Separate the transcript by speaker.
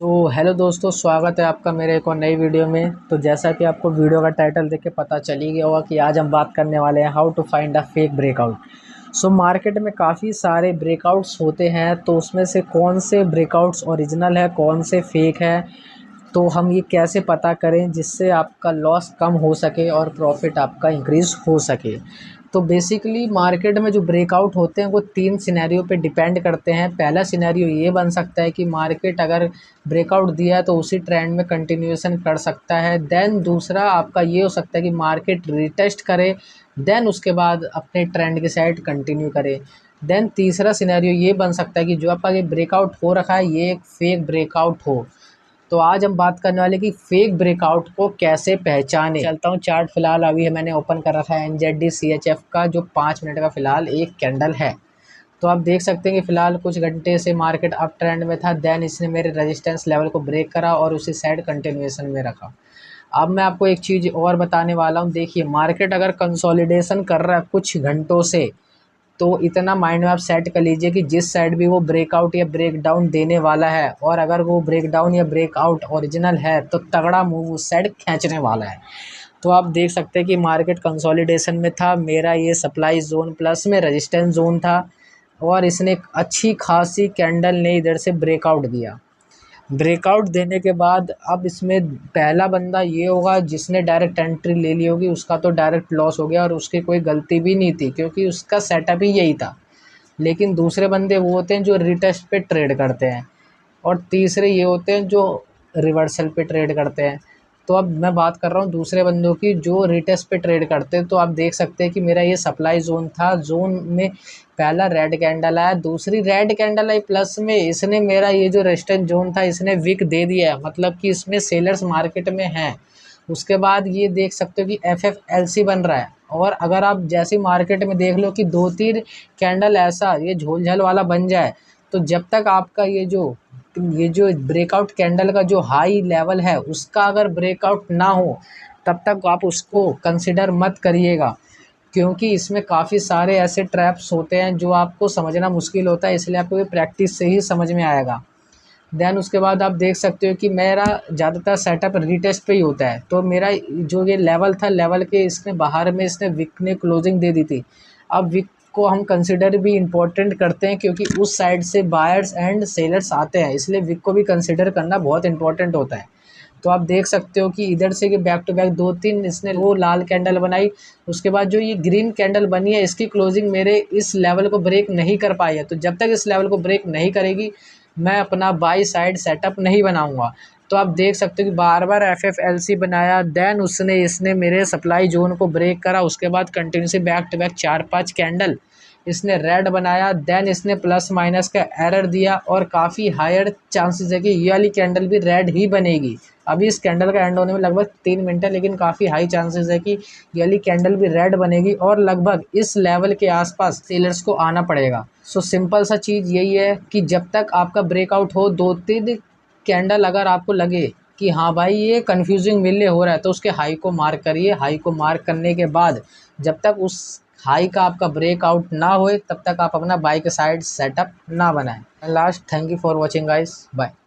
Speaker 1: तो हेलो दोस्तों, स्वागत है आपका मेरे एक और नई वीडियो में। तो जैसा कि आपको वीडियो का टाइटल देख के पता चल ही गया होगा कि आज हम बात करने वाले हैं how to find a fake breakout. Market में काफ़ी सारे ब्रेकआउट्स होते हैं, तो उसमें से कौन से ब्रेकआउट्स ओरिजिनल है, कौन से फेक है, तो हम ये कैसे पता करें जिससे आपका लॉस कम हो सके और प्रॉफिट आपका इंक्रीज़ हो सके। तो बेसिकली मार्केट में जो ब्रेकआउट होते हैं वो 3 सिनेरियो पे डिपेंड करते हैं। पहला सिनेरियो ये बन सकता है कि मार्केट अगर ब्रेकआउट दिया है तो उसी ट्रेंड में कंटिन्यूएशन कर सकता है। देन दूसरा आपका ये हो सकता है कि मार्केट रीटेस्ट करे, देन उसके बाद अपने ट्रेंड के साइड कंटिन्यू करे। देन तीसरा सिनेरियो ये बन सकता है कि जो आपका ये ब्रेकआउट हो रखा है ये एक फेक ब्रेकआउट हो। तो आज हम बात करने वाले कि फेक ब्रेकआउट को कैसे पहचाने। चलता हूँ चार्ट फिलहाल अभी है मैंने ओपन कर रखा है एनजेडी सीएचएफ का, जो 5 मिनट का फिलहाल एक कैंडल है। तो आप देख सकते हैं कि फिलहाल कुछ घंटे से मार्केट अप ट्रेंड में था, देन इसने मेरे रेजिस्टेंस लेवल को ब्रेक करा और उसी साइड कंटिन्यूएशन में रखा। अब मैं आपको एक चीज़ और बताने वाला हूँ। देखिए, मार्केट अगर कंसोलिडेशन कर रहा है कुछ घंटों से, तो इतना माइंड में आप सेट कर लीजिए कि जिस साइड भी वो ब्रेकआउट या ब्रेकडाउन देने वाला है, और अगर वो ब्रेकडाउन या ब्रेकआउट ओरिजिनल है तो तगड़ा मूव उस साइड खींचने वाला है। तो आप देख सकते हैं कि मार्केट कंसोलिडेशन में था, मेरा ये सप्लाई जोन प्लस में रेजिस्टेंस जोन था, और इसने एक अच्छी खासी कैंडल ने इधर से ब्रेकआउट दिया। ब्रेकआउट देने के बाद अब इसमें पहला बंदा ये होगा जिसने डायरेक्ट एंट्री ले ली होगी, उसका तो डायरेक्ट लॉस हो गया और उसकी कोई गलती भी नहीं थी क्योंकि उसका सेटअप ही यही था। लेकिन दूसरे बंदे वो होते हैं जो रिटेस्ट पे ट्रेड करते हैं, और तीसरे ये होते हैं जो रिवर्सल पे ट्रेड करते हैं। तो अब मैं बात कर रहा हूँ दूसरे बंदों की जो रिटेस्ट पे ट्रेड करते हैं। तो आप देख सकते हैं कि मेरा ये सप्लाई जोन था, जोन में पहला रेड कैंडल आया, दूसरी रेड कैंडल आई प्लस में, इसने मेरा ये जो रेजिस्टेंस जोन था इसने विक दे दिया है, मतलब कि इसमें सेलर्स मार्केट में हैं। उसके बाद ये देख सकते हो कि एफ एफ एल सी बन रहा है, और अगर आप जैसे मार्केट में देख लो कि 2-3 कैंडल ऐसा ये झोल झाल वाला बन जाए, तो जब तक आपका ये जो ब्रेकआउट कैंडल का जो हाई लेवल है उसका अगर ब्रेकआउट ना हो, तब तक आप उसको कंसिडर मत करिएगा, क्योंकि इसमें काफ़ी सारे ऐसे ट्रैप्स होते हैं जो आपको समझना मुश्किल होता है, इसलिए आपको ये प्रैक्टिस से ही समझ में आएगा। देन उसके बाद आप देख सकते हो कि मेरा ज़्यादातर सेटअप रीटेस्ट पे ही होता है। तो मेरा जो ये लेवल था, लेवल के इसने बाहर में इसने विक ने क्लोजिंग दे दी थी। अब विक को हम कंसिडर भी इम्पोर्टेंट करते हैं क्योंकि उस साइड से बायर्स एंड सेलर्स आते हैं, इसलिए विक को भी कंसिडर करना बहुत इंपॉर्टेंट होता है। तो आप देख सकते हो कि इधर से कि बैक टू बैक 2-3 इसने वो लाल कैंडल बनाई। उसके बाद जो ये ग्रीन कैंडल बनी है इसकी क्लोजिंग मेरे इस लेवल को ब्रेक नहीं कर पाई है। तो जब तक इस लेवल को ब्रेक नहीं करेगी मैं अपना बाई साइड सेटअप नहीं बनाऊंगा। तो आप देख सकते हो कि बार बार एफ एफ एल सी बनाया, देन इसने मेरे सप्लाई जोन को ब्रेक करा। उसके बाद continuously back to back 4-5 candle इसने रेड बनाया, देन इसने प्लस माइनस का एरर दिया, और काफ़ी हायर चांसेस है कि ये वाली कैंडल भी रेड ही बनेगी। अभी इस कैंडल का एंड होने में लगभग 3 मिनट है, लेकिन काफ़ी हाई चांसेस है कि ये वाली कैंडल भी रेड बनेगी, और लगभग इस लेवल के आसपास सेलर्स को आना पड़ेगा। सिंपल सा चीज़ यही है कि जब तक आपका ब्रेकआउट हो, 2-3 कैंडल अगर आपको लगे कि हाँ भाई ये कन्फ्यूजिंग मिलने हो रहा है, तो उसके हाई को मार्क करिए। हाई को मार्क करने के बाद जब तक उस हाई का आपका ब्रेकआउट ना होए तब तक आप अपना बाई के साइड सेटअप ना बनाएं। Last, thank you for watching guys, bye.